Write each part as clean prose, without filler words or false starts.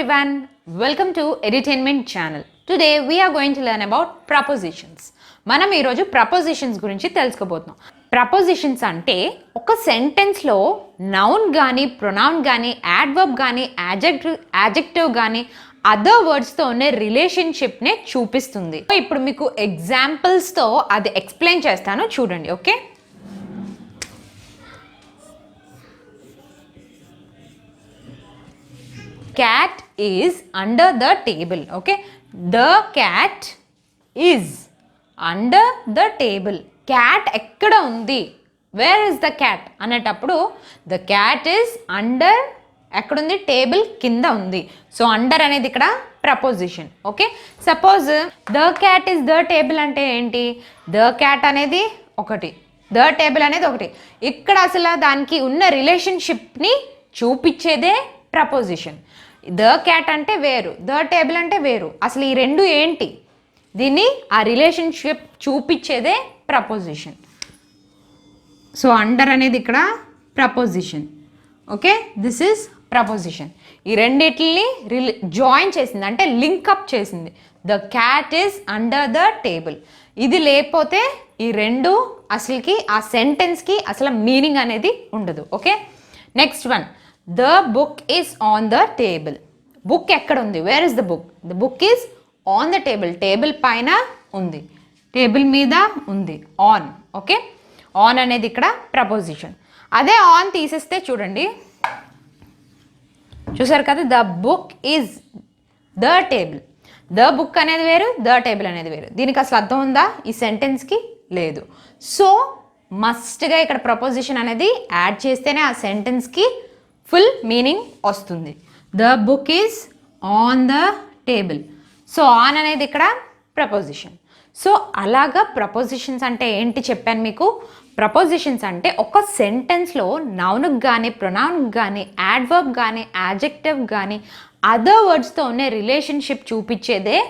everyone, welcome to Edutainment channel. Today we are going to learn about prepositions. మనం ఈ రోజు prepositions గురించి తెలుసుకోబోతున్నాం. Prepositions అంటే ఒక సెంటెన్స్ లో నౌన్ గాని ప్రొనౌన్ గాని యాడ్వర్బ్ గాని adjective గాని అదర్ వర్డ్స్ తో ఉన్న రిలేషన్షిప్ నే చూపిస్తుంది. ఇప్పుడు మీకు ఎగ్జాంపుల్స్ తో అది ఎక్స్ప్లెయిన్ చేస్తాను చూడండి. Okay, cat is under the table. Okay, the cat is under the table. Cat ekkada undi, where is the cat anetappudu the cat is under ekkada undi, table kinda undi. So under anedi ikkada preposition. Okay, suppose the cat is the table ante enti, the cat anedi okati, the table anedi okati. Ikkada asala daniki unna relationship ni చూపించేదే preposition. The cat అంటే వేరు, the table అంటే వేరు. అసలు ఈ రెండు ఏంటి, దీన్ని ఆ రిలేషన్షిప్ చూపించేదే ప్రపోజిషన్. సో అండర్ అనేది ఇక్కడ preposition. Okay, this is preposition. ఈ రెండిటిని జాయిన్ చేసింది అంటే లింకప్ చేసింది. The cat is under the table. ఇది లేకపోతే ఈ రెండు అసలుకి ఆ సెంటెన్స్కి అసలు మీనింగ్ అనేది ఉండదు. Okay, next one, the book is on the table. Book ఎక్కడ ఉంది, wear is the book? The book is on the table. Table పైన ఉంది, టేబుల్ మీద ఉంది, ఆన్. ఓకే, ఆన్ అనేది ఇక్కడ ప్రపోజిషన్. అదే ఆన్ తీసేస్తే చూడండి, చూసారు కదా, the book is the table. The book అనేది వేరు, ద టేబుల్ అనేది వేరు. దీనికి అసలు అర్థం ఉందా ఈ సెంటెన్స్కి? లేదు. సో మస్ట్గా ఇక్కడ ప్రపోజిషన్ అనేది యాడ్ చేస్తేనే ఆ సెంటెన్స్కి ఫుల్ మీనింగ్ వస్తుంది. The book is on the table. So on అనేది ఇక్కడ ప్రపోజిషన్. సో అలాగా ప్రపోజిషన్స్ అంటే ఏంటి చెప్పాను మీకు. ప్రపోజిషన్స్ అంటే ఒక సెంటెన్స్లో నౌన్కి కానీ ప్రొనౌన్కి కానీ యాడ్వర్బ్ కానీ యాడ్జెక్టివ్ కానీ అదర్ వర్డ్స్తో ఉన్న రిలేషన్షిప్ చూపించేదే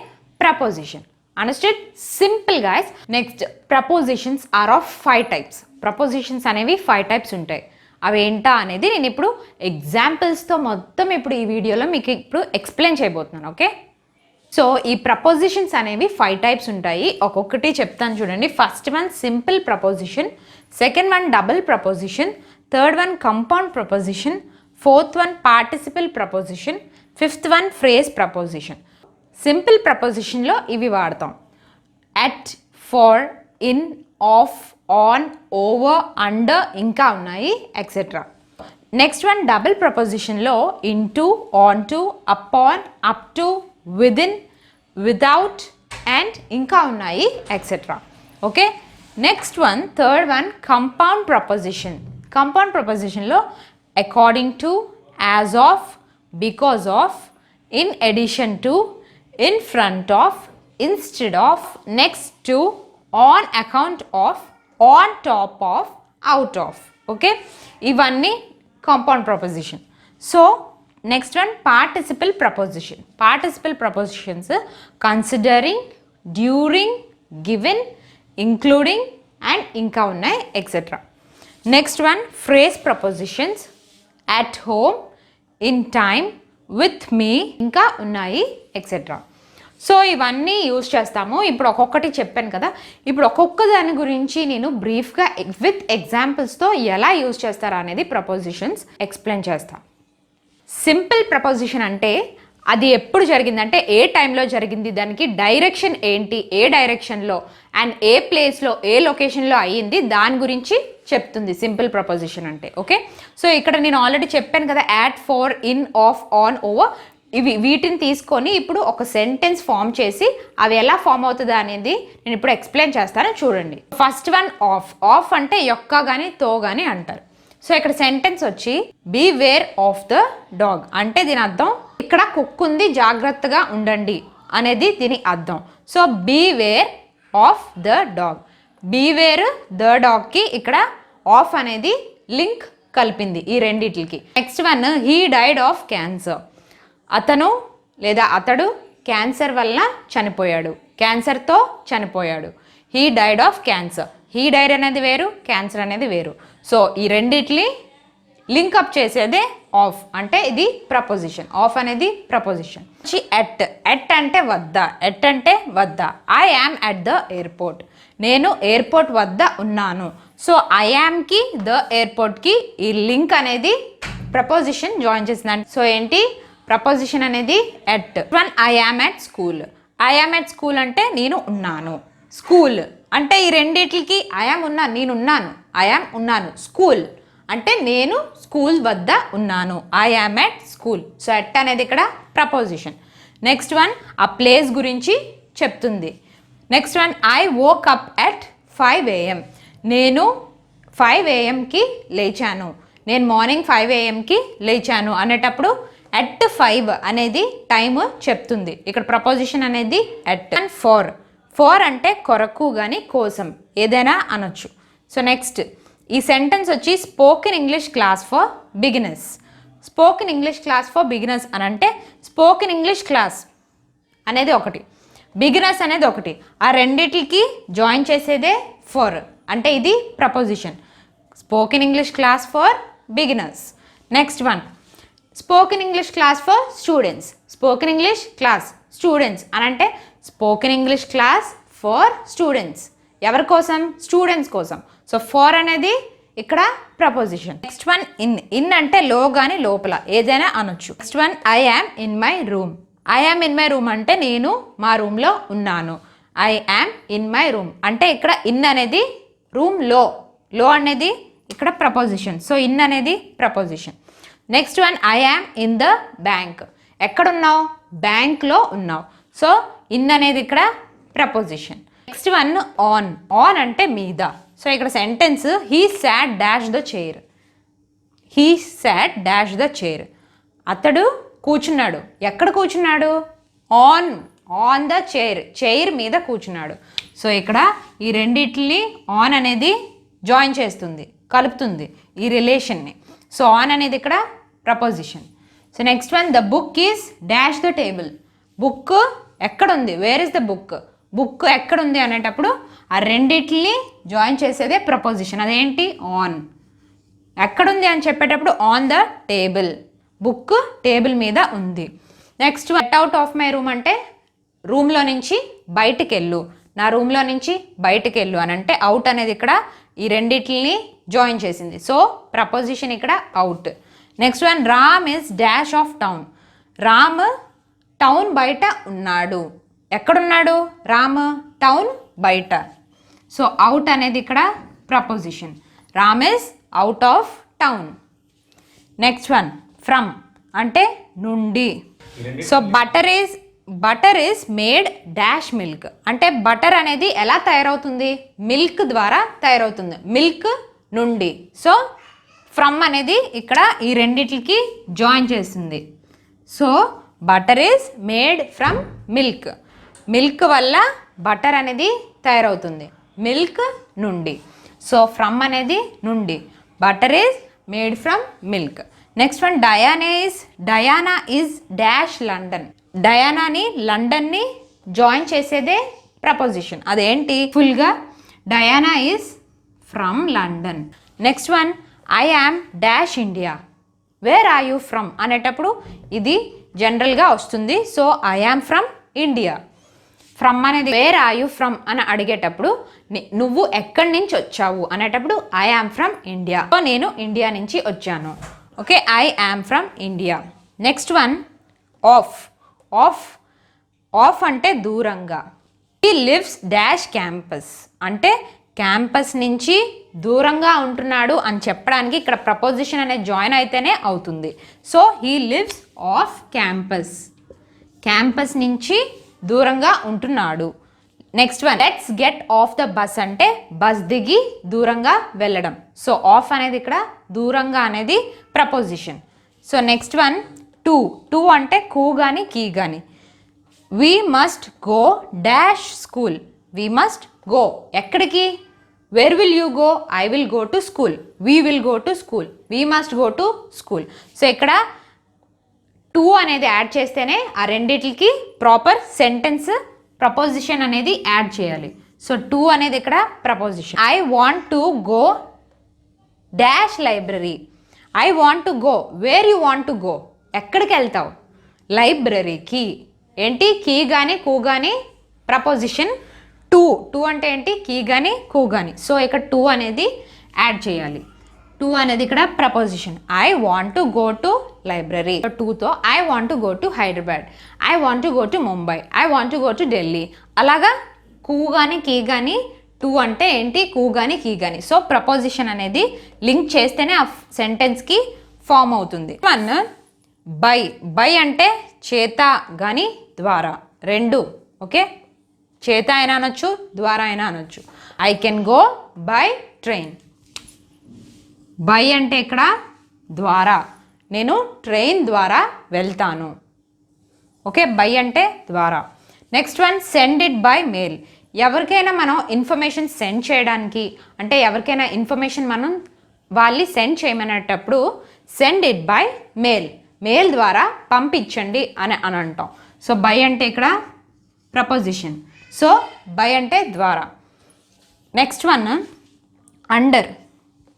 preposition. Understand? Simple guys. Next, prepositions are of 5 types. Prepositions అనేవి 5 టైప్స్ ఉంటాయి. అవి ఏంటా అనేది నేను ఇప్పుడు ఎగ్జాంపుల్స్తో మొత్తం ఇప్పుడు ఈ వీడియోలో మీకు ఇప్పుడు ఎక్స్ప్లెయిన్ చేయబోతున్నాను. ఓకే, సో ఈ ప్రపోజిషన్స్ అనేవి 5 టైప్స్ ఉంటాయి. ఒక్కొక్కటి చెప్తాను చూడండి. First one simple preposition, second one double preposition, third one compound preposition, fourth one participle preposition, fifth one phrase preposition. Simple ప్రపోజిషన్లో ఇవి వాడతాం: at, for, in, of, on, over, under, ఇంకా ఉన్నాయి ఎక్సెట్రా. నెక్స్ట్ వన్ డబుల్ ప్రపోజిషన్లో into, on to, upon, up to, within, without and ఇంకా ఉన్నాయి etcetera. Okay, next one third one compound preposition. Compound ప్రపోజిషన్లో according to, as of, because of, in addition to, in front of, instead of, next to, on account of, on top of, out of. Okay, ఇవన్నీ compound preposition. So next one participle preposition. Participle prepositions considering, during, given, including and ఇంకా ఉన్నాయి etcetera. Next one phrase prepositions, at home, in time, with me, ఇంకా ఉన్నాయి etcetera. So ఇవన్నీ use చేస్తాము. ఇప్పుడు ఒక్కొక్కటి చెప్పాను కదా, ఇప్పుడు ఒక్కొక్క దాని గురించి నేను బ్రీఫ్గా విత్ ఎగ్జాంపుల్స్తో ఎలా యూజ్ చేస్తారా అనేది ప్రపోజిషన్స్ ఎక్స్ప్లెయిన్ చేస్తాను. సింపుల్ ప్రపోజిషన్ అంటే అది ఎప్పుడు జరిగిందంటే ఏ టైంలో జరిగింది, దానికి డైరెక్షన్ ఏంటి, ఏ డైరెక్షన్లో అండ్ ఏ ప్లేస్లో ఏ లొకేషన్లో అయ్యింది, దాని గురించి చెప్తుంది సింపుల్ ప్రపోజిషన్ అంటే. ఓకే, సో ఇక్కడ నేను ఆల్రెడీ చెప్పాను కదా, at, far, in, of, on, over, వీటిని తీసుకొని ఇప్పుడు ఒక సెంటెన్స్ ఫామ్ చేసి అవి ఎలా ఫామ్ అవుతుందా అనేది నేను ఇప్పుడు ఎక్స్ప్లెయిన్ చేస్తాను చూడండి. First one of. ఆఫ్ అంటే యొక్క కానీ తో కానీ అంటారు. సో ఇక్కడ సెంటెన్స్ వచ్చి beware of the dog అంటే దీని అర్థం ఇక్కడ కుక్ ఉంది, జాగ్రత్తగా ఉండండి అనేది దీని అర్థం. So beware of the dog. Beware the డాగ్కి ఇక్కడ ఆఫ్ అనేది లింక్ కలిపింది ఈ రెండిటికి. Next one he died of cancer. అతను లేదా అతడు క్యాన్సర్ వలన చనిపోయాడు, క్యాన్సర్తో చనిపోయాడు. He died of cancer. He died అనేది వేరు, క్యాన్సర్ అనేది వేరు. సో ఈ రెండిటిని లింకప్ చేసేదే ఆఫ్ అంటే ఇది ప్రపోజిషన్, ఆఫ్ అనేది ప్రపోజిషన్. ఎట్ అంటే వద్ద, ఎట్ అంటే వద్ద. I am at the airport, నేను ఎయిర్పోర్ట్ వద్ద ఉన్నాను. సో ఐ యామ్కి ద ఎయిర్పోర్ట్కి ఈ లింక్ అనేది ప్రపోజిషన్ జాయిన్ చేసిందండి. సో ఏంటి ప్రపోజిషన్ అనేది at. I am at school, I am at school అంటే నేను ఉన్నాను. స్కూల్ అంటే ఈ రెండిట్లకి ఐ యామ్ ఉన్నాను, నేను ఉన్నాను, ఐ యామ్ ఉన్నాను. స్కూల్ అంటే నేను స్కూల్ వద్ద ఉన్నాను, I am at school. So at అనేది ఇక్కడ ప్రపోజిషన్. నెక్స్ట్ వన్ ఆ ప్లేస్ గురించి చెప్తుంది. Next one I woke up at 5 AM, నేను 5 AMకి లేచాను, నేను మార్నింగ్ 5 AMకి లేచాను అనేటప్పుడు ఎట్ 5 అనేది టైమ్ చెప్తుంది. ఇక్కడ ప్రపోజిషన్ అనేది ఎట్. అండ్ ఫోర్ అంటే కొరకు కానీ కోసం ఏదైనా అనొచ్చు. సో నెక్స్ట్ ఈ సెంటెన్స్ వచ్చి spoken English class for beginners. Spoken English class for beginners అని అంటే స్పోకెన్ ఇంగ్లీష్ క్లాస్ అనేది ఒకటి, బిగినర్స్ అనేది ఒకటి. ఆ రెండిటికి జాయిన్ చేసేదే ఫర్ అంటే ఇది preposition. Spoken English class for beginners. Next one spoken English class for students. Spoken English class students అని అంటే spoken English class for students. ఎవరి కోసం? స్టూడెంట్స్ కోసం. సో ఫర్ అనేది ఇక్కడ ప్రపోజిషన్. నెక్స్ట్ వన్ ఇన్ అంటే లో కానీ లోపల ఏదైనా అనొచ్చు. Next one I am in my room. I am in my room అంటే నేను మా రూమ్లో ఉన్నాను. I am in my room అంటే ఇక్కడ ఇన్ అనేది రూమ్లో అనేది ఇక్కడ ప్రపోజిషన్. సో ఇన్ అనేది preposition. Next one I am in the bank. ఎక్కడున్నావు? బ్యాంక్లో ఉన్నావు. సో ఇన్ అనేది ఇక్కడ ప్రపోజిషన్. నెక్స్ట్ వన్ ఆన్ అంటే మీద. సో ఇక్కడ sentence he sat dash the chair. He sat dash the chair. అతడు కూర్చున్నాడు. ఎక్కడ కూర్చున్నాడు? ఆన్ ద చైర్ మీద కూర్చున్నాడు. సో ఇక్కడ ఈ రెండిటిని ఆన్ అనేది జాయిన్ చేస్తుంది, కలుపుతుంది ఈ రిలేషన్ని. సో ఆన్ అనేది ఇక్కడ preposition. So next one the book is dash the table. Book ఎక్కడుంది? Where is the book? Book ఎక్కడుంది అనేటప్పుడు ఆ రెండిటిని జాయిన్ చేసేదే ప్రపోజిషన్. అదేంటి? ఆన్. ఎక్కడుంది అని చెప్పేటప్పుడు on the table. Book table మీద ఉంది. Next get out of my room అంటే రూమ్లో నుంచి బయటికి వెళ్ళు, నా రూమ్లో నుంచి బయటికి వెళ్ళు అని అంటే అవుట్ అనేది ఇక్కడ ఈ రెండిటిని జాయిన్ చేసింది. సో ప్రపోజిషన్ ఇక్కడ out. Next one Ram is dash of town. Ram town బయట ఉన్నాడు. ఎక్కడున్నాడు? రామ్ టౌన్ బయట. సో అవుట్ అనేది ఇక్కడ preposition. Ram is out of town. Next one from అంటే నుండి. So butter is made dash milk అంటే బటర్ అనేది ఎలా తయారవుతుంది? మిల్క్ ద్వారా తయారవుతుంది, మిల్క్ నుండి. సో ఫ్రమ్ అనేది ఇక్కడ ఈ రెండిటికి జాయిన్ చేస్తుంది. So butter is made from milk. Milk వల్ల బటర్ అనేది తయారవుతుంది, మిల్క్ నుండి. సో ఫ్రమ్ అనేది నుండి, butter is made from milk. Next one Diana is dash London. డయానాని లండన్ని జాయిన్ చేసేదే ప్రపోజిషన్. అదేంటి? ఫుల్గా Diana is from London. Next one I am dash India. Where are you from అనేటప్పుడు ఇది జనరల్గా వస్తుంది. So I am from India. From అనేది వేర్ ఆర్ యూ ఫ్రమ్ అని అడిగేటప్పుడు నువ్వు ఎక్కడి నుంచి వచ్చావు అనేటప్పుడు I am from India. So నేను ఇండియా నుంచి వచ్చాను. Okay, I am from India. Next one of అంటే దూరంగా. హీ లివ్స్ డాష్ క్యాంపస్ అంటే క్యాంపస్ నుంచి దూరంగా ఉంటున్నాడు అని చెప్పడానికి ఇక్కడ ప్రపోజిషన్ అనేది జాయిన్ అయితేనే అవుతుంది. So he lives off campus, campus నుంచి దూరంగా ఉంటున్నాడు. Next one let's get off the bus అంటే బస్ దిగి దూరంగా వెళ్ళడం. సో ఆఫ్ అనేది ఇక్కడ దూరంగా అనేది preposition. So next one to అంటే కూ కానీ కీ కానీ. We must go dash school. We must go ఎక్కడికి? Where will you go? I will go to school. We will go to school. We must go to school. So ఇక్కడ to అనేది add చేస్తేనే ఆ రెండిటికి ప్రాపర్ సెంటెన్స్ ప్రపోజిషన్ అనేది add చేయాలి. So to అనేది ఇక్కడ preposition. I want to go dash library. I want to go, where you want to go, ఎక్కడికి వెళ్తావు? లైబ్రరీకి. ఏంటి కీ కానీ కూ కానీ ప్రపోజిషన్ టు అంటే ఏంటి కీ కానీ కూ కానీ. సో ఇక్కడ టు అనేది యాడ్ చేయాలి. టు అనేది ఇక్కడ preposition. I want to go to library. టూతో I want to go to Hyderabad, I want to go to Mumbai, I want to go to Delhi. అలాగా కూ కానీ కీ కానీ టు అంటే ఏంటి కూ కానీ కీ కానీ. సో ప్రపోజిషన్ అనేది లింక్ చేస్తేనే ఆ సెంటెన్స్కి ఫామ్ అవుతుంది. One by. బై అంటే చేత కానీ ద్వారా రెండు. ఓకే, చేత అయినా అనొచ్చు, ద్వారా అయినా అనొచ్చు. I can go by train. By అంటే ఇక్కడ ద్వారా, నేను ట్రైన్ ద్వారా వెళ్తాను. ఓకే, బై అంటే ద్వారా. Next one send it by mail. ఎవరికైనా మనం ఇన్ఫర్మేషన్ సెండ్ చేయడానికి, అంటే ఎవరికైనా ఇన్ఫర్మేషన్ మనం వాళ్ళు సెండ్ చేయమనేటప్పుడు send it by mail, mail ద్వారా పంపించండి అని అంటాం. సో బై అంటే ఇక్కడ ప్రపోజిషన్. సో బై అంటే ద్వారా. నెక్స్ట్ వన్ అండర్,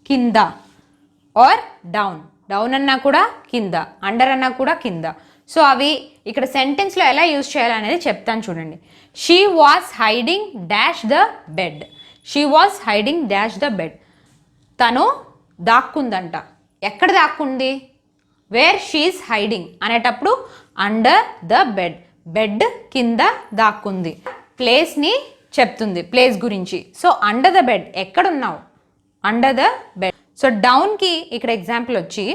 కింద, ఆర్ డౌన్. డౌన్ అన్నా కూడా కింద, అండర్ అన్నా కూడా కింద. సో అవి ఇక్కడ సెంటెన్స్లో ఎలా యూజ్ చేయాలనేది చెప్తాను చూడండి. She was hiding dash the bed. She was hiding dash the bed. తను దాక్కుందంట. ఎక్కడ దాక్కుంది? వేర్ షీఈస్ హైడింగ్ అనేటప్పుడు అండర్ ద బెడ్, బెడ్ కింద దాక్కుంది. ప్లేస్ని చెప్తుంది, ప్లేస్ గురించి. సో అండర్ ద బెడ్, ఎక్కడున్నావు? Under the bed. సో డౌన్కి ఇక్కడ ఎగ్జాంపుల్ వచ్చి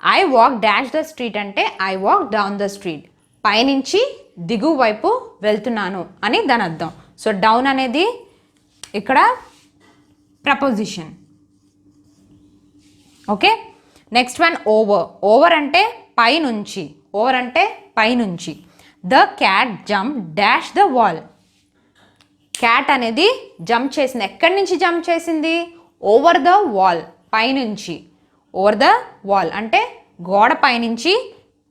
I walk dash the street అంటే I walk down the street, పైనుంచి దిగువ వైపు వెళ్తున్నాను అని దాని అర్థం. సో డౌన్ అనేది ఇక్కడ preposition. Okay, next one over. Over అంటే పైనుంచి, ఓవర్ అంటే పైనుంచి. The cat jump dash the wall. Cat అనేది జంప్ చేసింది. ఎక్కడి నుంచి జంప్ చేసింది? ఓవర్ ద వాల్, పైనుంచి. ఓవర్ ద వాల్ అంటే గోడ పైనుంచి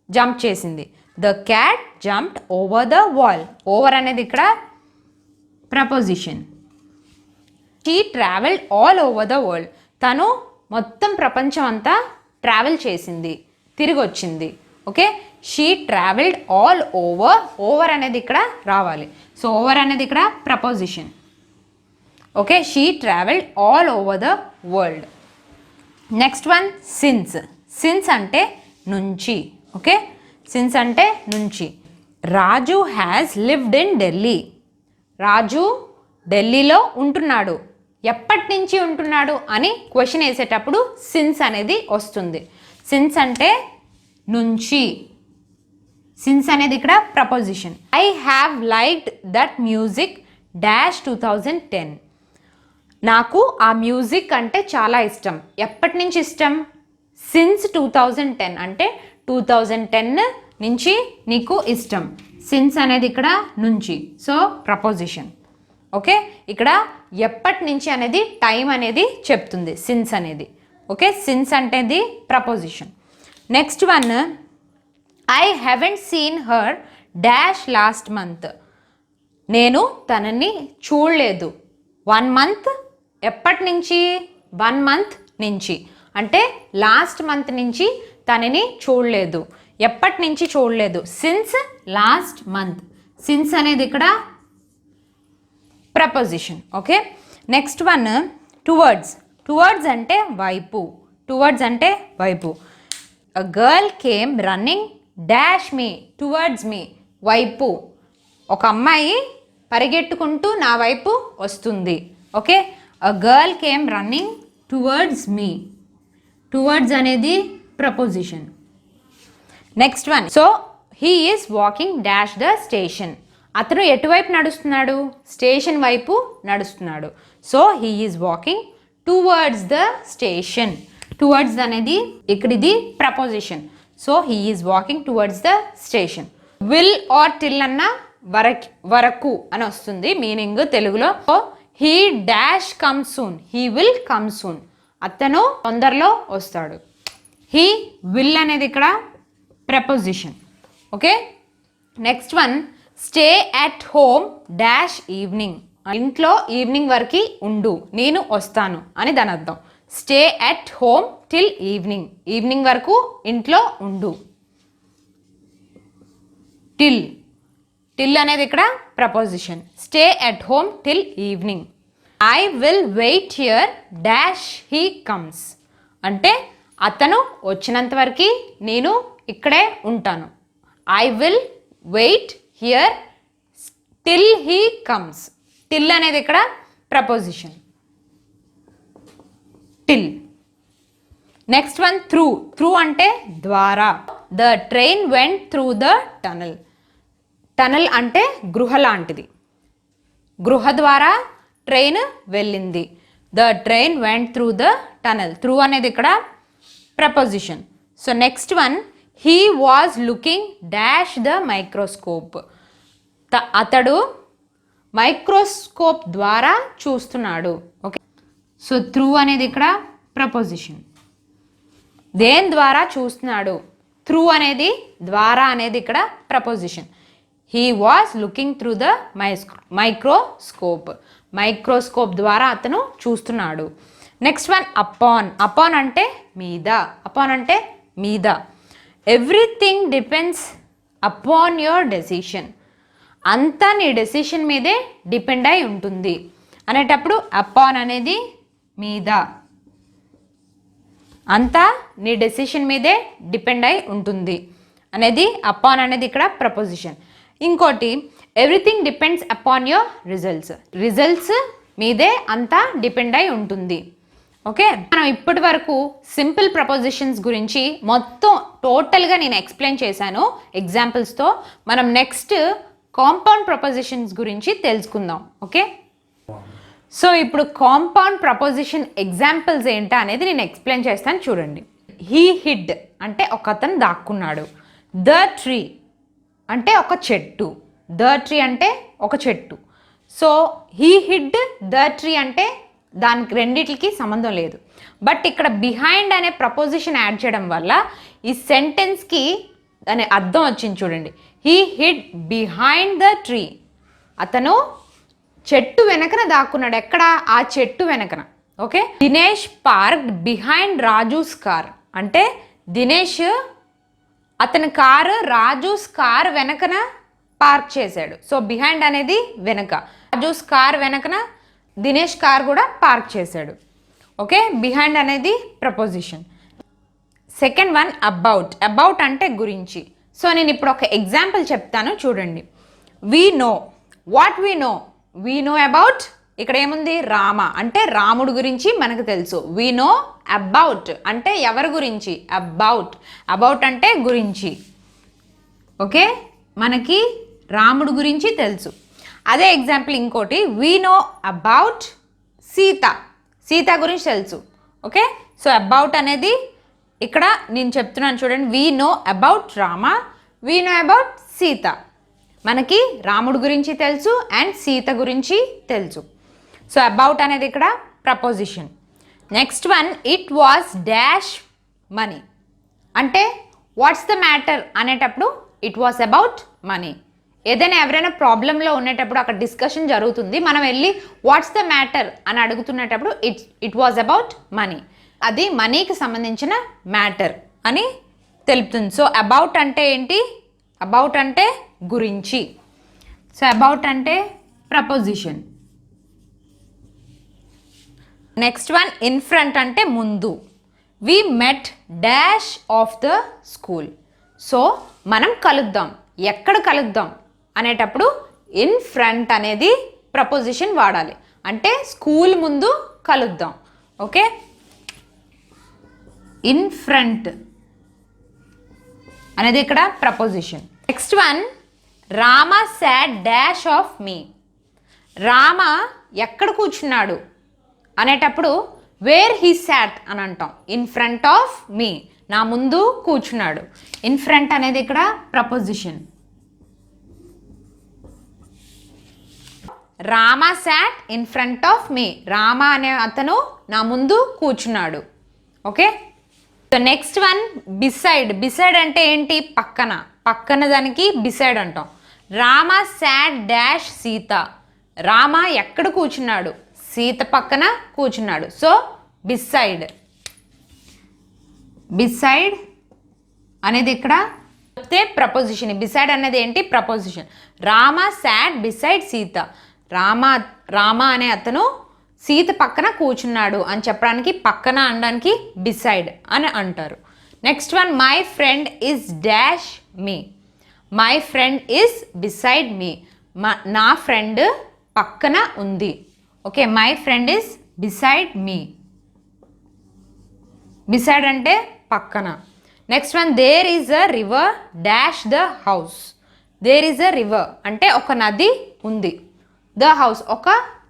జంప్ చేసింది. The cat jumped over the wall. Over అనేది ఇక్కడ preposition. She travelled all over the world. తను మొత్తం ప్రపంచం అంతా ట్రావెల్ చేసింది, తిరిగి వచ్చింది. Okay, she travelled all over. Over అనేది ఇక్కడ రావాలి. సో ఓవర్ అనేది ఇక్కడ preposition. Okay, she travelled all over the world. Next one since. Since అంటే నుంచి. ఓకే, సిన్స్ అంటే నుంచి. Raju has lived in Delhi. Raju ఢిల్లీలో ఉంటున్నాడు. ఎప్పటి నుంచి ఉంటున్నాడు అని క్వశ్చన్ వేసేటప్పుడు సిన్స్ అనేది వస్తుంది. సిన్స్ అంటే నుంచి. సిన్స్ అనేది ఇక్కడ preposition. I have liked that music dash 2010. నాకు ఆ మ్యూజిక్ అంటే చాలా ఇష్టం. ఎప్పటి నుంచి ఇష్టం? సిన్స్ 2010 అంటే 2010 నుంచి నీకు ఇష్టం. సిన్స్ అనేది ఇక్కడ నుంచి. So preposition. ఓకే, ఇక్కడ ఎప్పటి నుంచి అనేది టైం అనేది చెప్తుంది సిన్స్ అనేది. ఓకే, సిన్స్ అంటేది preposition. Next one I haven't seen her dash last month. నేను తనని చూడలేదు 1 మంత్. ఎప్పటి నుంచి? 1 మంత్ నుంచి. అంటే లాస్ట్ మంత్ నుంచి తనని చూడలేదు. ఎప్పటి నుంచి చూడలేదు? Since last month. సిన్స్ అనేది ఇక్కడ preposition. Okay, next one towards. Towards అంటే వైపు. టువర్డ్స్ అంటే వైపు. A girl came running dash me towards me. వైపు. ఒక అమ్మాయి పరిగెట్టుకుంటూ నా వైపు వస్తుంది. Okay, a girl came running towards me. Towards అనేది preposition. Next one so he is walking dash the station. అతను ఎటువైపు నడుస్తున్నాడు? స్టేషన్ వైపు నడుస్తున్నాడు. So he is walking towards the station. Towards అనేది ఇక్కడ ఇది preposition. So he is walking towards the station. Will or till అన్న వరకు అని వస్తుంది మీనింగ్ తెలుగులో. So he dash come soon. He will come soon. అతను తొందరలో వస్తాడు. హీ విల్ అనేది ఇక్కడ preposition. Okay, next one stay at home dash evening. ఇంట్లో ఈవినింగ్ వరకు ఉండు, నేను వస్తాను అని దాని అర్థం. Stay at home till evening. Evening వరకు ఇంట్లో ఉండు. టిల్ అనేది ఇక్కడ preposition. Stay at home till evening. I will wait here dash he comes అంటే అతను వచ్చినంత వరకు నేను ఇక్కడే ఉంటాను. I will wait here till he comes. Till అనేది ఇక్కడ preposition. Till. Next one through అంటే ద్వారా. The train went through the tunnel. Tunnel అంటే గృహ లాంటిది. గృహ ద్వారా ట్రైన్ వెళ్ళింది. The train went through the tunnel. Through అనేది ఇక్కడ preposition. So next one he was looking dash the microscope. అతడు మైక్రోస్కోప్ ద్వారా చూస్తున్నాడు. ఓకే, సో త్రూ అనేది ఇక్కడ ప్రపోజిషన్. దేని ద్వారా చూస్తున్నాడు? త్రూ అనేది ద్వారా అనేది ఇక్కడ preposition. He was looking through the microscope. Microscope ద్వారా అతను చూస్తున్నాడు. నెక్స్ట్ వన్ అపాన్ అంటే మీద. అపాన్ అంటే మీద. Everything depends upon your decision. అంతా నీ డెసిషన్ మీదే డిపెండ్ అయి ఉంటుంది అనేటప్పుడు అపాన్ అనేది మీద. అంతా నీ డెసిషన్ మీదే డిపెండ్ అయి ఉంటుంది అనేది అపాన్ అనేది ఇక్కడ ప్రపోజిషన్. ఇంకోటి everything depends upon your results మీదే అంతా డిపెండ్ అయి ఉంటుంది. ఓకే, మనం ఇప్పటి వరకు సింపుల్ ప్రపోజిషన్స్ గురించి మొత్తం టోటల్గా నేను ఎక్స్ప్లెయిన్ చేశాను ఎగ్జాంపుల్స్తో. మనం నెక్స్ట్ కాంపౌండ్ ప్రపోజిషన్స్ గురించి తెలుసుకుందాం. ఓకే, సో ఇప్పుడు కాంపౌండ్ ప్రపోజిషన్ ఎగ్జాంపుల్స్ ఏంటా అనేది నేను ఎక్స్ప్లెయిన్ చేస్తాను చూడండి. హీ హిడ్ అంటే ఒక అతను దాక్కున్నాడు. ద ట్రీ అంటే ఒక చెట్టు. ద ట్రీ అంటే ఒక చెట్టు. So he hid the tree అంటే దానికి రెండిటికి సంబంధం లేదు. బట్ ఇక్కడ బిహైండ్ అనే ప్రపోజిషన్ యాడ్ చేయడం వల్ల ఈ సెంటెన్స్కి అనే అర్థం వచ్చింది చూడండి. He hid behind the tree. అతను చెట్టు వెనకన దాక్కున్నాడు. ఎక్కడ? ఆ చెట్టు వెనకన. Okay, Dinesh parked behind Raju's car అంటే దినేష్ అతని కారు రాజూస్ కార్ వెనకన పార్క్ చేశాడు. సో బిహైండ్ అనేది వెనక. రాజూస్ కార్ వెనకన దినేష్ కార్ కూడా పార్క్ చేశాడు. ఓకే, బిహైండ్ అనేది ప్రపోజిషన్. సెకండ్ వన్ అబౌట్ అంటే గురించి. సో నేను ఇప్పుడు ఒక ఎగ్జాంపుల్ చెప్తాను చూడండి. We know what we know about. ఇక్కడ ఏముంది? రామ అంటే రాముడు గురించి మనకు తెలుసు. వీ నో అబౌట్ అంటే ఎవరి గురించి? అబౌట్ అంటే గురించి. ఓకే, మనకి రాముడు గురించి తెలుసు. అదే ఎగ్జాంపుల్ ఇంకోటి, వీ నో అబౌట్ సీత గురించి తెలుసు. ఓకే, సో అబౌట్ అనేది ఇక్కడ నేను చెప్తున్నాను చూడండి. We know about Rama, we know about Sita. మనకి రాముడు గురించి తెలుసు అండ్ సీత గురించి తెలుసు. సో అబౌట్ అనేది ఇక్కడ preposition. Next one it was dash money అంటే వాట్స్ ద మ్యాటర్ అనేటప్పుడు ఇట్ వాజ్ అబౌట్ మనీ. ఏదైనా ఎవరైనా ప్రాబ్లంలో ఉండేటప్పుడు అక్కడ డిస్కషన్ జరుగుతుంది, మనం వెళ్ళి వాట్స్ ద మ్యాటర్ అని అడుగుతున్నప్పుడు ఇట్ వాజ్ అబౌట్ మనీ. అది మనీకి సంబంధించిన మ్యాటర్ అని తెలుపుతుంది. సో అబౌట్ అంటే ఏంటి? అబౌట్ అంటే గురించి. సో అబౌట్ అంటే preposition. Next one in front అంటే ముందు. We met dash of the school. So మనం కలుద్దాం. ఎక్కడ కలుద్దాం అనేటప్పుడు ఇన్ ఫ్రంట్ అనేది ప్రపోజిషన్ వాడాలి. అంటే స్కూల్ ముందు కలుద్దాం. ఓకే, ఇన్ ఫ్రంట్ అనేది ఇక్కడ preposition. Next one Rama sat dash of me. Rama ఎక్కడ కూర్చున్నాడు అనేటప్పుడు వేర్ హీ సాట్ అని అంటాం. ఇన్ ఫ్రంట్ ఆఫ్ మీ, నా ముందు కూర్చున్నాడు. ఇన్ ఫ్రంట్ అనేది ఇక్కడ preposition. Rama sat in front of me. Rama అనే అతను నా ముందు కూర్చున్నాడు. Okay, so next one beside అంటే ఏంటి? పక్కన దానికి బిసైడ్ అంటాం. Rama sat dash Sita. రామ ఎక్కడ కూర్చున్నాడు? సీత పక్కన కూర్చున్నాడు. So beside. బిసైడ్ అనేది ఇక్కడ చెప్తే ప్రపోజిషన్. బిసైడ్ అనేది ఏంటి? ప్రపోజిషన్. రామ సాట్ బిసైడ్ సీత. రామ అనే అతను సీత పక్కన కూర్చున్నాడు అని చెప్పడానికి పక్కన అనడానికి బిసైడ్ అని అంటారు. Next one, my friend is dash me. My friend is beside me. నా ఫ్రెండ్ పక్కన ఉంది. Okay, my friend is beside me. Beside అంటే పక్కన. Next one, there is a river dash the house. There is a river అంటే ఒక నది ఉంది. The house ఒక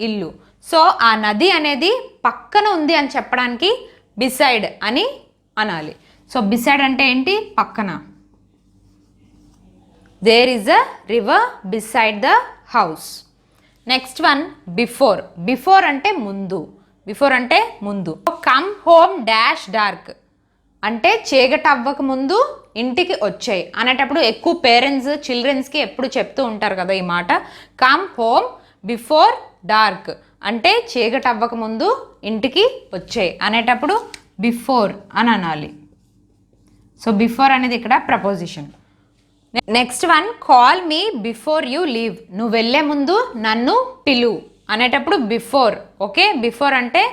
ఇల్లు. సో ఆ నది అనేది పక్కన ఉంది అని చెప్పడానికి బిసైడ్ అని అనాలి. సో బిసైడ్ అంటే ఏంటి? పక్కన. There is a river beside the house. Next one, before. Before అంటే ముందు. బిఫోర్ అంటే ముందు. కమ్ హోమ్ డాష్ డార్క్ అంటే చీకటి అవ్వక ముందు ఇంటికి వచ్చాయి అనేటప్పుడు ఎక్కువ పేరెంట్స్ చిల్డ్రన్స్కి ఎప్పుడు చెప్తూ ఉంటారు కదా ఈ మాట. కమ్ హోమ్ బిఫోర్ డార్క్ అంటే చీకటి అవ్వక ముందు ఇంటికి వచ్చాయి అనేటప్పుడు బిఫోర్ అని అనాలి. సో బిఫోర్ అనేది ఇక్కడ preposition. Next one, call me before you leave. నువ్వు వెళ్ళే ముందు నన్ను పిలు అనేటప్పుడు బిఫోర్. ఓకే, బిఫోర్ అంటే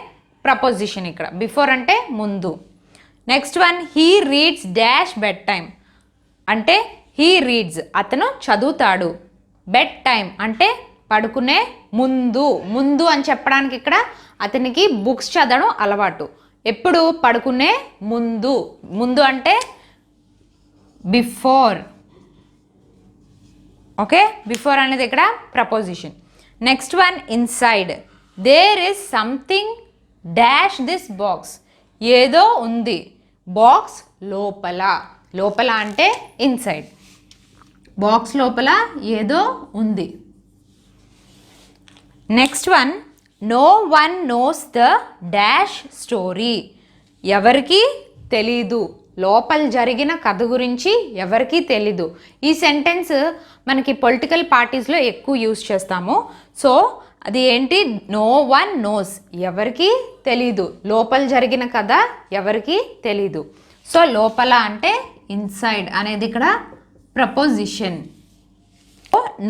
ప్రపోజిషన్ ఇక్కడ. బిఫోర్ అంటే ముందు. Next one, he reads dash bed time అంటే హీ రీడ్స్ అతను చదువుతాడు. బెడ్ టైమ్ అంటే పడుకునే ముందు. ముందు అని చెప్పడానికి ఇక్కడ అతనికి బుక్స్ చదవడం అలవాటు. ఎప్పుడు? పడుకునే ముందు. ముందు అంటే బిఫోర్. ఓకే, బిఫోర్ అనేది ఇక్కడ preposition. Next one, inside. There is something dash this box. ఏదో ఉంది. బాక్స్ లోపల. లోపల అంటే ఇన్సైడ్. బాక్స్ లోపల ఏదో ఉంది. Next one, no one knows the dash story. ఎవరికి తెలీదు. లోపల జరిగిన కథ గురించి ఎవరికీ తెలీదు. ఈ సెంటెన్స్ మనకి పొలిటికల్ పార్టీస్లో ఎక్కువ యూజ్ చేస్తాము. సో అది ఏంటి? నో వన్ నోస్ ఎవరికి తెలీదు. లోపల జరిగిన కథ ఎవరికి తెలీదు. సో లోపల అంటే ఇన్సైడ్ అనేది ఇక్కడ preposition.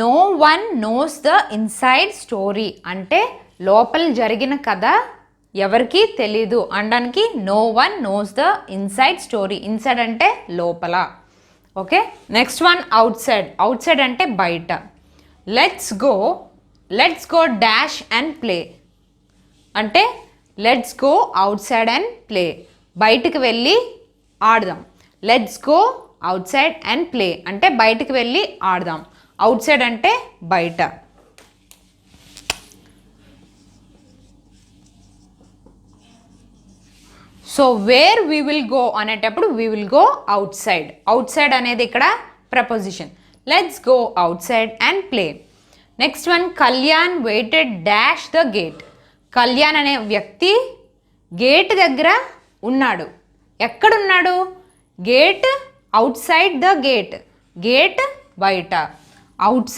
No one knows the inside story అంటే లోపల జరిగిన కథ ఎవరికి తెలీదు అనడానికి no one knows the inside story. Inside అంటే లోపల. Okay, next one, outside. Outside అంటే బయట. Let's go dash and play అంటే let's go outside and play. బయటికి వెళ్ళి ఆడదాం. Let's go outside and play అంటే బయటికి వెళ్ళి ఆడదాం. అవుట్ సైడ్ అంటే బయట. So where we will go అనేటప్పుడు we will go outside. Outside అనేది ఇక్కడ preposition. Let's go outside and play. Next one, Kalyan waited dash the gate. Kalyan అనే వ్యక్తి గేట్ దగ్గర ఉన్నాడు. ఎక్కడున్నాడు? Gate outside the gate. Gate బయట. Out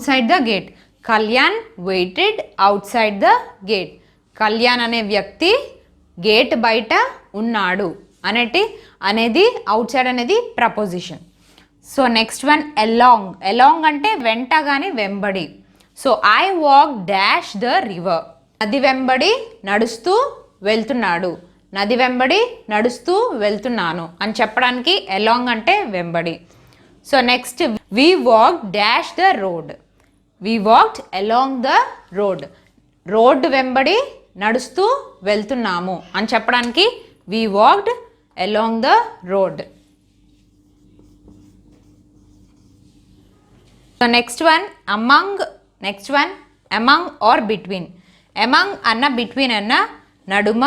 side the gate. Kalyan waited outside the gate. Kalyan అనే వ్యక్తి గేట్ బయట ఉన్నాడు అనేది అవుట్ సైడ్ అనేది preposition. So next one, along. Along అంటే వెంట కానీ వెంబడి. So I walk dash the river. నది వెంబడి నడుస్తూ వెళ్తున్నాడు. నది వెంబడి నడుస్తూ వెళ్తున్నాను అని చెప్పడానికి అలాంగ్ అంటే వెంబడి. So next, we walk dash the road. We walked along the road. Road వెంబడి నడుస్తూ వెళ్తున్నాము అని చెప్పడానికి we walked along the road. So next one, among or between. Among అన్న బిట్వీన్ అన్న నడుమ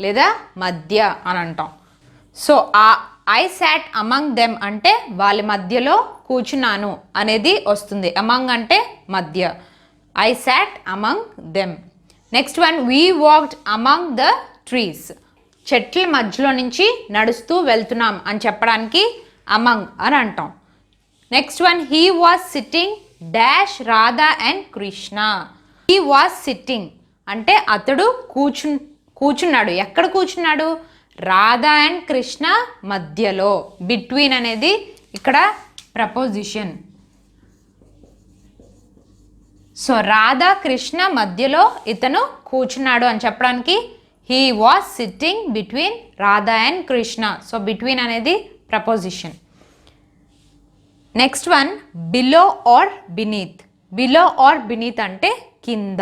లేదా మధ్య అని అంటాం. So I sat among them అంటే వాళ్ళ మధ్యలో కూర్చున్నాను అనేది వస్తుంది. అమంగ్ అంటే మధ్య. I sat among them. Next one, we walked among the trees. చెట్ల మధ్యలో నుంచి నడుస్తూ వెళ్తున్నాం అని చెప్పడానికి అమంగ్ అని అంటాం. Next one, he was sitting dash Radha and Krishna. He was sitting అంటే అతడు కూర్చున్నాడు. ఎక్కడ కూర్చున్నాడు? రాధా అండ్ కృష్ణ మధ్యలో. బిట్వీన్ అనేది ఇక్కడ ప్రపోజిషన్. సో రాధా కృష్ణ మధ్యలో ఇతను కూర్చున్నాడు అని చెప్పడానికి he was sitting between Radha and Krishna. So between అనేది preposition. Next one below or beneath. Below or beneath అంటే కింద.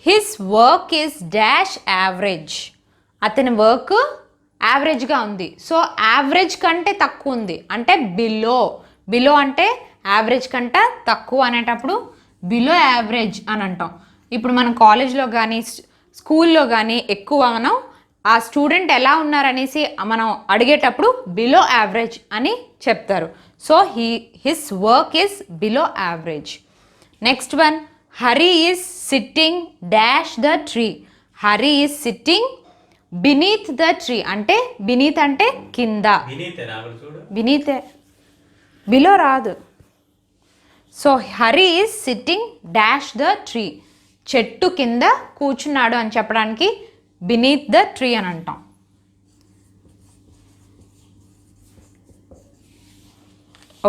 His work is dash average. అతని వర్క్ యావరేజ్గా ఉంది. సో యావరేజ్ కంటే తక్కువ ఉంది అంటే బిలో. బిలో అంటే యావరేజ్ కంటే తక్కువ అనేటప్పుడు బిలో యావరేజ్ అని అంటాం. ఇప్పుడు మనం కాలేజ్లో కానీ స్కూల్లో కానీ ఎక్కువ మనం ఆ స్టూడెంట్ ఎలా ఉన్నారనేసి మనం అడిగేటప్పుడు బిలో యావరేజ్ అని చెప్తారు. So his work is below average. Next one Hari is sitting dash the tree. Hari is sitting beneath the tree అంటే బినీత్ అంటే కింద. బినీతే, బిలో రాదు. So Hari is sitting dash the tree. చెట్టు కింద కూర్చున్నాడు అని చెప్పడానికి బినీత్ ద ట్రీ అని అంటాం.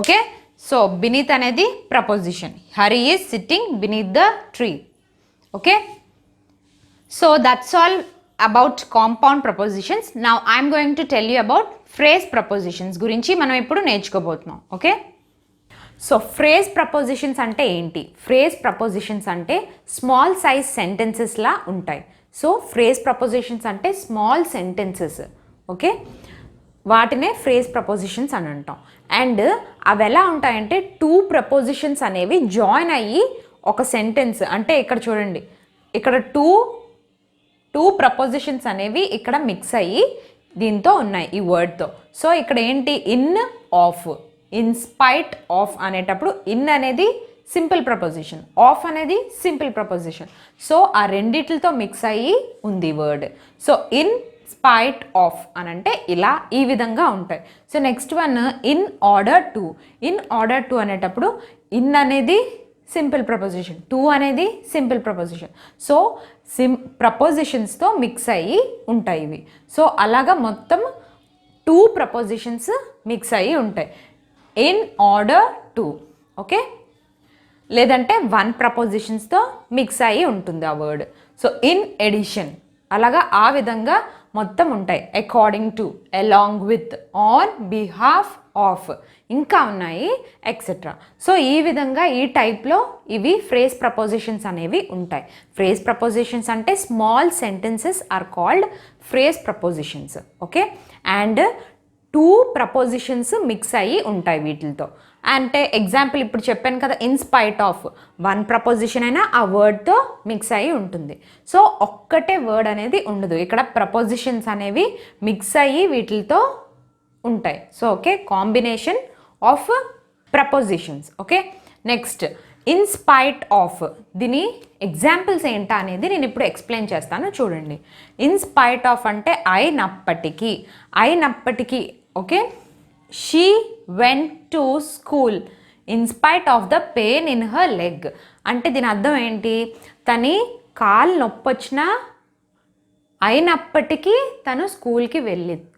ఓకే, సో బినీత్ అనేది preposition. Hari is sitting beneath the tree. Okay, so that's all about compound prepositions. Now I'm going to tell you about phrase prepositions గురించి మనం ఇప్పుడు నేర్చుకోబోతున్నాం. ఓకే, సో ఫ్రేజ్ ప్రపోజిషన్స్ అంటే ఏంటి? Phrase prepositions అంటే small size సెంటెన్సెస్లా ఉంటాయి. సో ఫ్రేజ్ ప్రపోజిషన్స్ అంటే స్మాల్ సెంటెన్సెస్. ఓకే, వాటినే ఫ్రేజ్ ప్రపోజిషన్స్ అని అంటాం. అండ్ అవి ఎలా ఉంటాయంటే టూ ప్రపోజిషన్స్ అనేవి జాయిన్ అయ్యి ఒక సెంటెన్స్. అంటే ఇక్కడ చూడండి, ఇక్కడ టూ ప్రపోజిషన్స్ అనేవి ఇక్కడ మిక్స్ అయ్యి దీంతో ఉన్నాయి ఈ వర్డ్తో. సో ఇక్కడ ఏంటి? In of, in spite of అనేటప్పుడు ఇన్ అనేది సింపుల్ ప్రపోజిషన్, ఆఫ్ అనేది సింపుల్ ప్రపోజిషన్. సో ఆ రెండిట్లతో మిక్స్ అయ్యి ఉంది word. So in spite of అని అంటే ఇలా ఈ విధంగా ఉంటాయి. So next one in order to. In order to అనేటప్పుడు ఇన్ అనేది సింపుల్ ప్రపోజిషన్, టు అనేది సింపుల్ ప్రపోజిషన్. సో ప్రపోజిషన్స్తో మిక్స్ అయ్యి ఉంటాయి ఇవి. సో అలాగా మొత్తం టూ ప్రపోజిషన్స్ మిక్స్ అయ్యి ఉంటాయి. In order to. ఓకే, లేదంటే వన్ ప్రపోజిషన్స్తో మిక్స్ అయ్యి ఉంటుంది ఆ వర్డ్. సో ఇన్ ఎడిషన్ అలాగా ఆ విధంగా మొత్తం ఉంటాయి. According to, along with, on behalf of, ఇంకా ఉన్నాయి ఎక్సెట్రా. సో ఈ విధంగా ఈ టైప్లో ఇవి ఫ్రేజ్ ప్రపోజిషన్స్ అనేవి ఉంటాయి. ఫ్రేజ్ ప్రపోజిషన్స్ అంటే small sentences are called phrase prepositions. Okay, and two prepositions mix అయ్యి ఉంటాయి వీటితో. అంటే ఎగ్జాంపుల్ ఇప్పుడు చెప్పాను కదా, in spite of one preposition అయినా ఆ వర్డ్తో మిక్స్ అయ్యి ఉంటుంది. సో ఒక్కటే వర్డ్ అనేది ఉండదు, ఇక్కడ ప్రపోజిషన్స్ అనేవి మిక్స్ అయ్యి వీటితో ఉంటాయి. So okay, combination of prepositions. Okay, next in spite of. దీని ఎగ్జాంపుల్స్ ఏంటా అనేది నేను ఇప్పుడు ఎక్స్ప్లెయిన్ చేస్తాను, చూడండి. ఇన్ స్పైట్ ఆఫ్ అంటే అయినప్పటికీ, అయినప్పటికీ. Okay, she went to school in spite of the pain in her leg. అంటే దీని అర్థం ఏంటి? తని కాలు నొప్పి వచ్చినా అయినప్పటికీ తను స్కూల్కి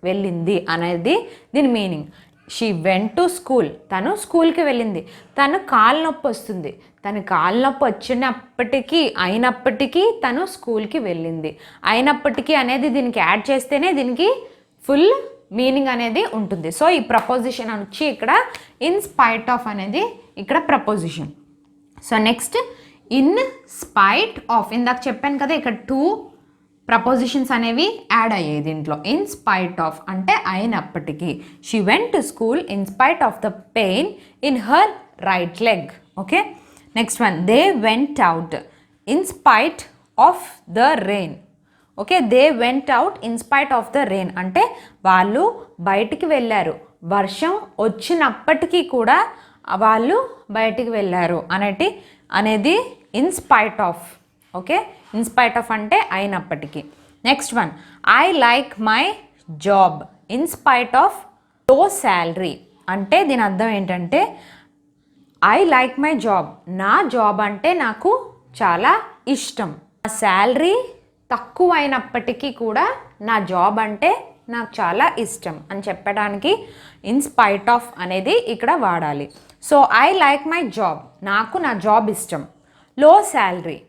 వెళ్ళింది అనేది దీని meaning. She went to school, తను స్కూల్కి వెళ్ళింది. తను కాలు నొప్పి వస్తుంది, తను కాలు నొప్పి వచ్చినప్పటికీ అయినప్పటికీ తను స్కూల్కి వెళ్ళింది. అయినప్పటికీ అనేది దీనికి యాడ్ చేస్తేనే దీనికి ఫుల్ మీనింగ్ అనేది ఉంటుంది. సో ఈ ప్రపోజిషన్ వచ్చి ఇక్కడ ఇన్ స్పైట్ ఆఫ్ అనేది ఇక్కడ preposition. So next in spite of. ఇందాక చెప్పాను కదా ఇక్కడ టూ ప్రపోజిషన్స్ అనేవి యాడ్ అయ్యాయి దీంట్లో. ఇన్ స్పైట్ ఆఫ్ అంటే అయినప్పటికీ. She went to school in spite of the pain in her right leg. Okay, next one they went out in spite of the rain. Okay, they went out in spite of the rain అంటే వాళ్ళు బయటికి వెళ్ళారు, వర్షం వచ్చినప్పటికీ కూడా వాళ్ళు బయటికి వెళ్ళారు అనేది in spite of. Okay, in spite of అంటే అయినప్పటికీ. Next one I like my job in spite of లో శాలరీ. అంటే దీని అర్థం ఏంటంటే ఐ లైక్ మై జాబ్, నా జాబ్ అంటే నాకు చాలా ఇష్టం. నా శాలరీ తక్కువ అయినప్పటికీ కూడా నా జాబ్ అంటే నాకు చాలా ఇష్టం అని చెప్పడానికి ఇన్ స్పైట్ ఆఫ్ అనేది ఇక్కడ వాడాలి. So I like my job, నాకు నా జాబ్ ఇష్టం. లో శాలరీ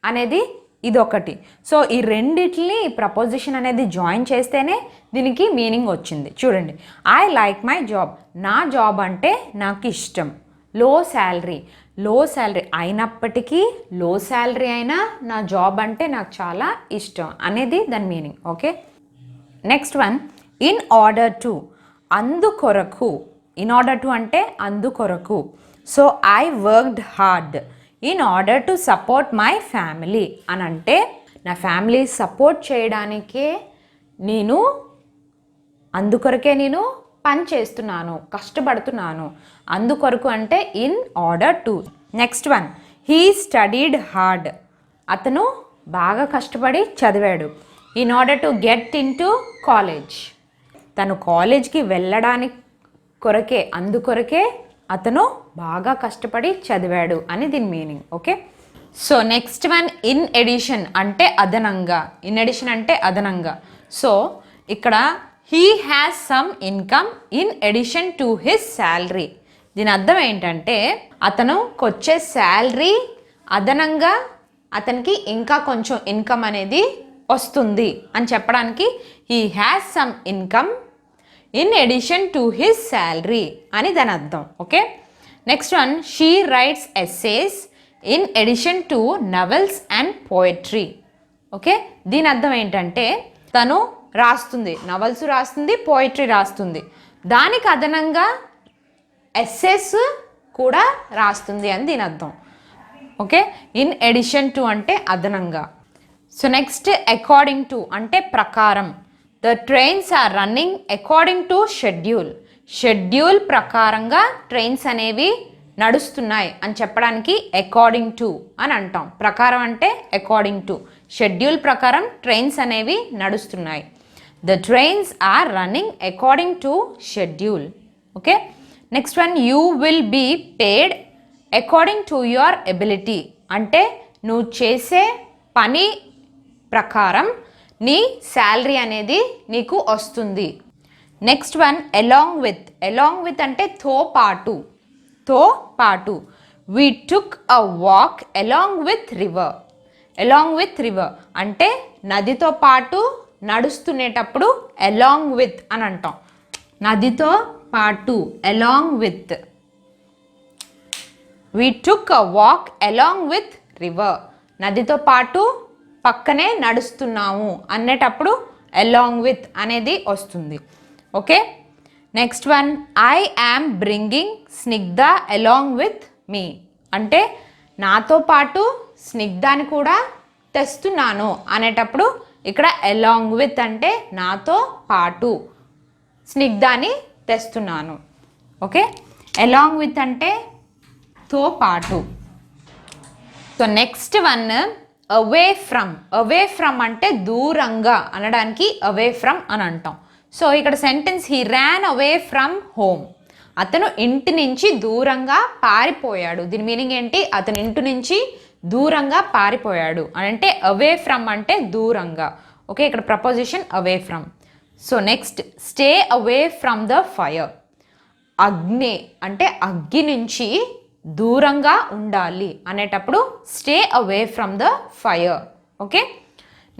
అనేది ఇదొకటి. సో ఈ రెండిటిని ప్రపోజిషన్ అనేది జాయిన్ చేస్తేనే దీనికి మీనింగ్ వచ్చింది. చూడండి, ఐ లైక్ మై జాబ్, నా జాబ్ అంటే నాకు ఇష్టం. లో శాలరీ, లో శాలరీ అయినప్పటికీ, లో శాలరీ అయినా నా జాబ్ అంటే నాకు చాలా ఇష్టం అనేది దాని meaning. Okay, next one, in order to, అందుకొరకు. ఇన్ ఆర్డర్ టు అంటే అందుకొరకు. So I worked hard in order to support my family అని అంటే నా ఫ్యామిలీ సపోర్ట్ చేయడానికే అందుకొరకే నేను పని చేస్తున్నాను, కష్టపడుతున్నాను. అందుకొరకు అంటే in order to. Next one, he studied hard, అతను బాగా కష్టపడి చదివాడు. In order to get in to college, తను కాలేజ్కి వెళ్ళడానికి కొరకే, అందుకొరకే అతను బాగా కష్టపడి చదివాడు అని దీని meaning. Okay, so next one, in addition అంటే అదనంగా. ఇన్ ఎడిషన్ అంటే అదనంగా. సో ఇక్కడ he has some income in addition to his salary. దీని అర్థం ఏంటంటే అతనుకి వచ్చే శాలరీ అదనంగా అతనికి ఇంకా కొంచెం ఇన్కమ్ అనేది వస్తుంది అని చెప్పడానికి he has some income in addition to his salary అని దాని అర్థం. Okay, next one, she rights essays in addition to novels and poetry. Okay, దీని అర్థం ఏంటంటే తను రాస్తుంది, నవల్స్ రాస్తుంది, పోయట్రీ రాస్తుంది, దానికి అదనంగా ఎస్సేస్ కూడా రాస్తుంది అని దీని అర్థం. ఓకే, ఇన్ ఎడిషన్ టు అంటే అదనంగా. సో నెక్స్ట్, అకార్డింగ్ టు అంటే ప్రకారం. The trains are running according to schedule. Schedule ప్రకారంగా ట్రైన్స్ అనేవి నడుస్తున్నాయి అని చెప్పడానికి అకార్డింగ్ టు అని అంటాం. ప్రకారం అంటే అకార్డింగ్ టు, షెడ్యూల్ ప్రకారం ట్రైన్స్ అనేవి నడుస్తున్నాయి. The trains are running according to schedule. Okay, next one, you will be paid according to your ability అంటే నువ్వు చేసే పని ప్రకారం నీ శాలరీ అనేది నీకు వస్తుంది. Next one, along with. Along with అంటే తో పాటు, తో పాటు. We took a walk along with river. Along with river అంటే నదితో పాటు నడుస్తునేటప్పుడు అలాంగ్ విత్ అని అంటాం. నదితో పాటు, along with. We took a walk along with river, నదితో పాటు పక్కనే నడుస్తున్నాము అనేటప్పుడు అలాంగ్ విత్ అనేది వస్తుంది. Okay, next one, I am bringing Snigdha along with me అంటే నాతో పాటు స్నిగ్ధాన్ని కూడా తెస్తున్నాను అనేటప్పుడు ఇక్కడ అలాంగ్ విత్ అంటే నాతో పాటు స్నిగ్ధాన్ని తెస్తున్నాను. ఓకే, అలాంగ్ విత్ అంటే తో పాటు. So next one, away from. Away from అంటే దూరంగా అనడానికి అవే ఫ్రమ్ అని అంటాం. సో ఇక్కడ sentence, he Ryan away from home, అతను ఇంటి నుంచి దూరంగా పారిపోయాడు. దీని మీనింగ్ ఏంటి? అతను ఇంటి నుంచి దూరంగా పారిపోయాడు అని అంటే అవే ఫ్రమ్ అంటే దూరంగా. ఓకే, ఇక్కడ preposition away from. So next, stay away from the fire. అగ్ని అంటే అగ్గి నుంచి దూరంగా ఉండాలి అనేటప్పుడు stay away from the fire. Okay,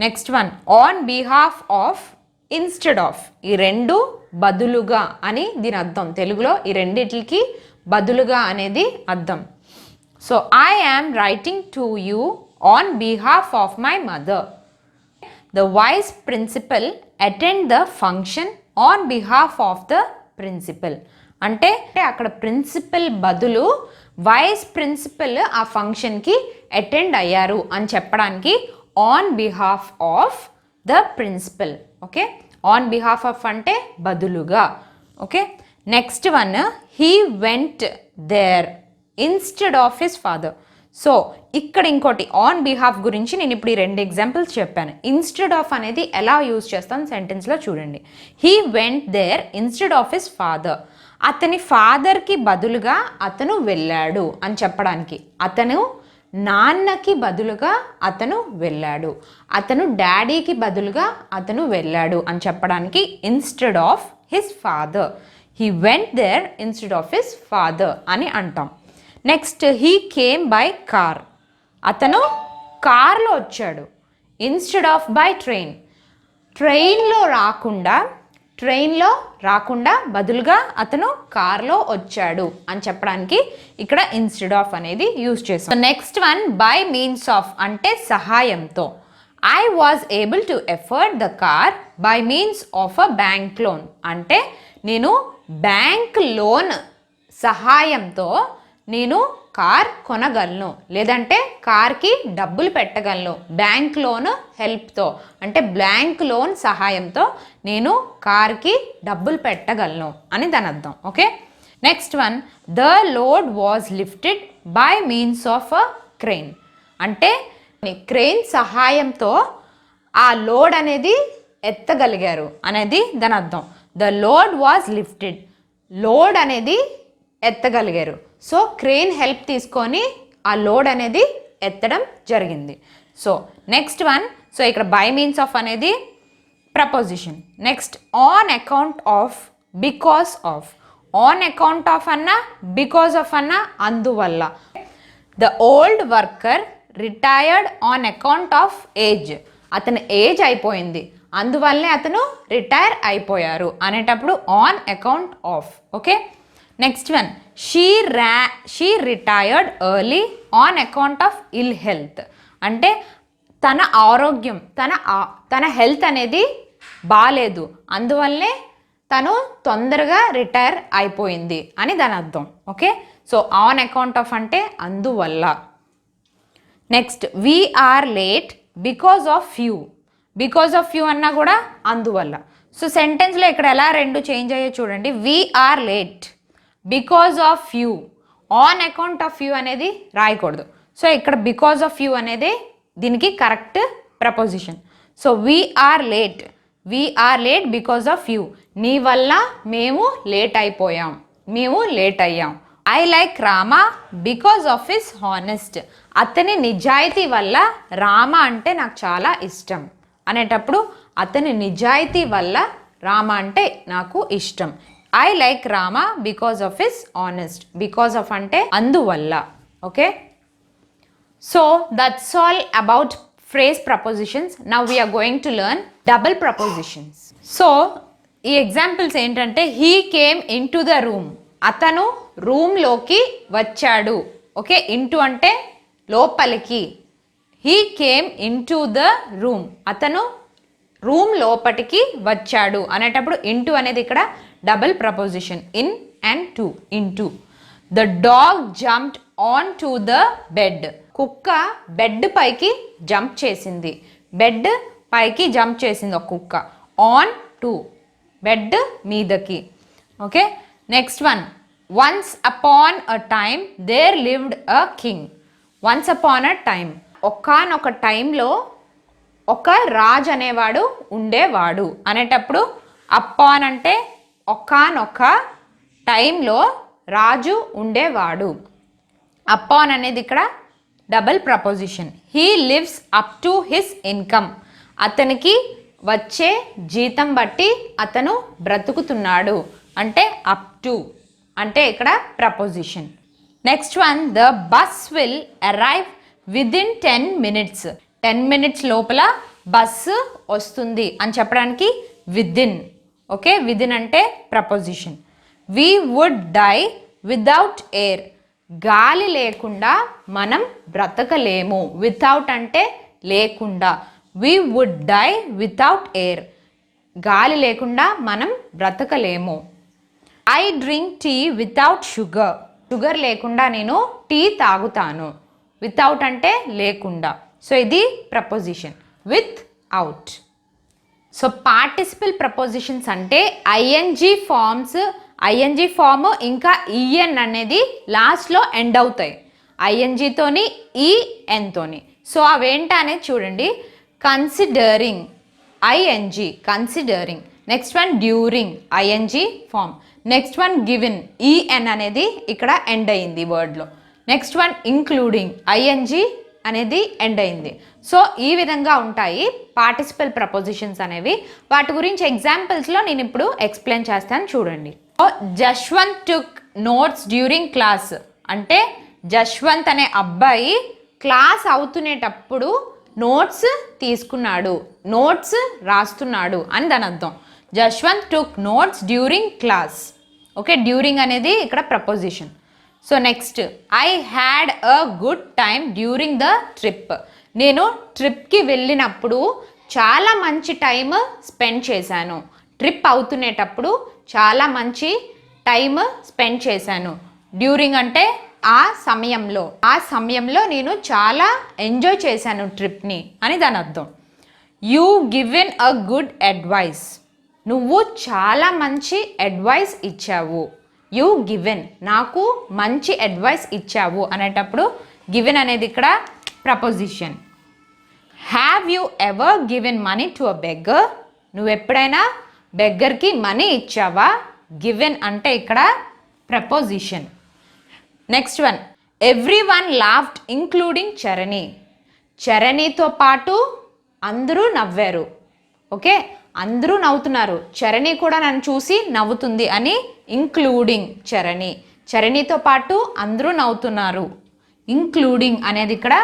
next one, on behalf of, instead of. ఈ రెండు బదులుగా అని దీని అర్థం. తెలుగులో ఈ రెండిటికి బదులుగా అనేది అర్థం. So I am writing to you on behalf of my mother. The vice principal attend the function on behalf of the principal అంటే అక్కడ ప్రిన్సిపల్ బదులు వైస్ ప్రిన్సిపల్ ఆ ఫంక్షన్కి అటెండ్ అయ్యారు అని చెప్పడానికి on behalf of the principal. Okay, on behalf of అంటే బదులుగా. Okay, next one, he went there instead of his father. So ఇక్కడ ఇంకోటి ఆన్ బిహాఫ్ గురించి నేను ఇప్పుడు ఈ రెండు ఎగ్జాంపుల్స్ చెప్పాను. ఇన్స్టెడ్ ఆఫ్ అనేది ఎలా యూజ్ చేస్తాను సెంటెన్స్లో చూడండి. He went there instead of his father, అతని ఫాదర్కి బదులుగా అతను వెళ్ళాడు అని చెప్పడానికి. అతను నాన్నకి బదులుగా అతను వెళ్ళాడు, అతను డాడీకి బదులుగా అతను వెళ్ళాడు అని చెప్పడానికి instead of his father, he went there instead of his father అని అంటాం. Next he came by car, అతను కార్లో వచ్చాడు. ఇన్స్టెడ్ ఆఫ్ బై ట్రైన్, ట్రైన్లో రాకుండా బదులుగా అతను కార్లో వచ్చాడు అని చెప్పడానికి ఇక్కడ ఇన్స్టెడ్ ఆఫ్ అనేది యూజ్ చేస్తాం. Next one by means of అంటే సహాయంతో. I was able to afford the car by means of a bank loan అంటే నేను బ్యాంక్ లోన్ సహాయంతో నేను కార్ కొనగలను, లేదంటే కార్కి డబ్బులు పెట్టగలను. బ్యాంక్ లోన్ హెల్ప్తో అంటే బ్యాంక్ లోన్ సహాయంతో నేను కార్కి డబ్బులు పెట్టగలను అని దాని అర్థం. Okay, next one the load was lifted by means of a crane అంటే క్రెయిన్ సహాయంతో ఆ లోడ్ అనేది ఎత్తగలిగారు అనేది దాని అర్థం. The load was lifted, load అనేది ఎత్తగలిగారు. సో క్రెయిన్ హెల్ప్ తీసుకొని ఆ లోడ్ అనేది ఎత్తడం జరిగింది. సో నెక్స్ట్ వన్, సో ఇక్కడ బై మీన్స్ ఆఫ్ అనేది preposition. Next on account of, because of. On account of అన్నా బికాస్ ఆఫ్ అన్నా అందువల్ల. The old worker retired on account of age, అతని ఏజ్ అయిపోయింది అందువల్లనే అతను రిటైర్ అయిపోయారు అనేటప్పుడు on account of. Okay, next one she retired early on account of ill health అంటే తన ఆరోగ్యం తన హెల్త్ అనేది బాగాలేదు అందువల్లే తను తొందరగా రిటైర్ అయిపోయింది అని దాని అర్థం. Okay, so on account of అంటే అందువల్ల. Next we're late because of you, because of you అన్నా కూడా అందువల్ల. సో సెంటెన్స్లో ఇక్కడ ఎలా రెండు చేంజ్ అయ్యో చూడండి. We're late because of you, on account of you అనేది రాయకూడదు. సో ఇక్కడ బికాజ్ ఆఫ్ యూ అనేది దీనికి correct preposition. So we're late because of you, నీ వల్ల మేము లేట్ అయిపోయాం, మేము లేట్ అయ్యాం. I like Rama because of his honest, అతని నిజాయితీ వల్ల రామ అంటే నాకు చాలా ఇష్టం అనేటప్పుడు అతని నిజాయితీ వల్ల రామ అంటే నాకు ఇష్టం. I like Rama because of his honest, because of అంటే అందువల్ల. Okay, so that's all about phrase prepositions. Now we're going to learn double prepositions. So ఈ ఎగ్జాంపుల్స్ ఏంటంటే he came into the room, అతను రూమ్లోకి వచ్చాడు. ఓకే, ఇంటూ అంటే లోపలికి. He came into the room, అతను రూమ్ లోపటికి వచ్చాడు అనేటప్పుడు ఇంటూ అనేది ఇక్కడ double preposition. In and to, into. The dog jumped on to the bed, కుక్క బెడ్ పైకి జంప్ చేసింది. బెడ్ పైకి జంప్ చేసింది ఒక కుక్క. ఆన్ టు, బెడ్ మీదకి. Okay, next one once upon a time there lived a king. Once upon a time, ఒకానొక టైంలో ఒక రాజు అనేవాడు ఉండేవాడు అనేటప్పుడు అపాన్ అంటే ఒకానొక టైంలో రాజు ఉండేవాడు. అపాన్ అనేది ఇక్కడ double preposition. He lives up to his income, అతనికి వచ్చే జీతం బట్టి అతను బ్రతుకుతున్నాడు అంటే అప్ టు అంటే ఇక్కడ preposition. Next one the bus will arrive within 10 minutes. 10 minutes లోపల బస్సు వస్తుంది అని చెప్పడానికి విదిన్. ఓకే, విదిన్ అంటే preposition. We would die without air, గాలి లేకుండా మనం బ్రతకలేము. వితౌట్ అంటే లేకుండా. We would die without air, గాలి లేకుండా మనం బ్రతకలేము. I drink tea without sugar, sugar లేకుండా నేను టీ తాగుతాను. వితౌట్ అంటే లేకుండా. సో ఇది preposition. With out. So participle prepositions అంటే ఐఎన్జీ ఫార్మ్స్, ఐఎన్జీ ఫామ్ ఇంకా ఈఎన్ అనేది లాస్ట్లో ఎండ్ అవుతాయి. ఐఎన్జీతోని ఈఎన్తోని. సో అవేంట అనేది చూడండి. Considering ING, considering. Next one during ING form. Next one given EN అనేది ఇక్కడ ఎండ్ అయింది వర్డ్లో. నెక్స్ట్ వన్ ఇంక్లూడింగ్, ఐఎన్జి అనేది ఎండ్ అయింది. సో ఈ విధంగా ఉంటాయి పార్టిసిపల్ ప్రపోజిషన్స్ అనేవి. వాటి గురించి ఎగ్జాంపుల్స్లో నేను ఇప్పుడు ఎక్స్ప్లెయిన్ చేస్తాను చూడండి. Jaswanth took notes during class అంటే జశ్వంత్ అనే అబ్బాయి క్లాస్ అవుతునేటప్పుడు నోట్స్ తీసుకున్నాడు, నోట్స్ రాస్తున్నాడు అని దాని అర్థం. Jaswanth took notes during class. Okay, during అనేది ఇక్కడ preposition. So next, I had a good time during the trip. నేను ట్రిప్కి వెళ్ళినప్పుడు చాలా మంచి టైం స్పెండ్ చేశాను. ట్రిప్ అవుతునేటప్పుడు చాలా మంచి టైం స్పెండ్ చేశాను. డ్యూరింగ్ అంటే ఆ సమయంలో నేను చాలా ఎంజాయ్ చేశాను ట్రిప్ని అని దాని అర్థం. You given a good advice. నువ్వు చాలా మంచి అడ్వైస్ ఇచ్చావు. యూ గివెన్, నాకు మంచి అడ్వైస్ ఇచ్చావు అనేటప్పుడు గివెన్ అనేది ఇక్కడ preposition. Have you ever given money to a beggar. నువ్వు ఎప్పుడైనా బెగ్గర్కి మనీ ఇచ్చావా? గివెన్ అంటే ఇక్కడ preposition. Next one, every one laughed including Charani. చరణితో పాటు అందరూ నవ్వారు. ఓకే, అందరూ నవ్వుతున్నారు, చరణి కూడా నన్ను చూసి నవ్వుతుంది అని ఇంక్లూడింగ్ చరణి. చరణితో పాటు అందరూ నవ్వుతున్నారు. ఇంక్లూడింగ్ అనేది ఇక్కడ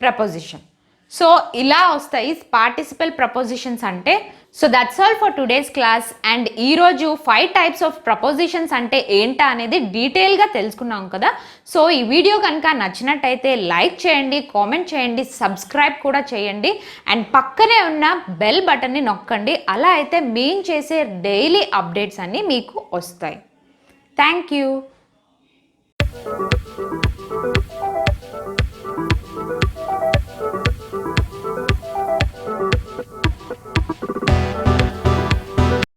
ప్రపోజిషన్. సో ఇలా వస్తాయి పార్టిసిపల్ ప్రపోజిషన్స్ అంటే. So that's all for today's class. And ఈరోజు 5 టైప్స్ ఆఫ్ ప్రపోజిషన్స్ అంటే ఏంటా అనేది డీటెయిల్గా తెలుసుకున్నాం కదా. సో ఈ వీడియో కనుక నచ్చినట్టయితే లైక్ చేయండి, కామెంట్ చేయండి, సబ్స్క్రైబ్ కూడా చేయండి. అండ్ పక్కనే ఉన్న బెల్ బటన్ని నొక్కండి. అలా అయితే మేము చేసే డైలీ అప్డేట్స్ అన్నీ మీకు వస్తాయి. Thank you.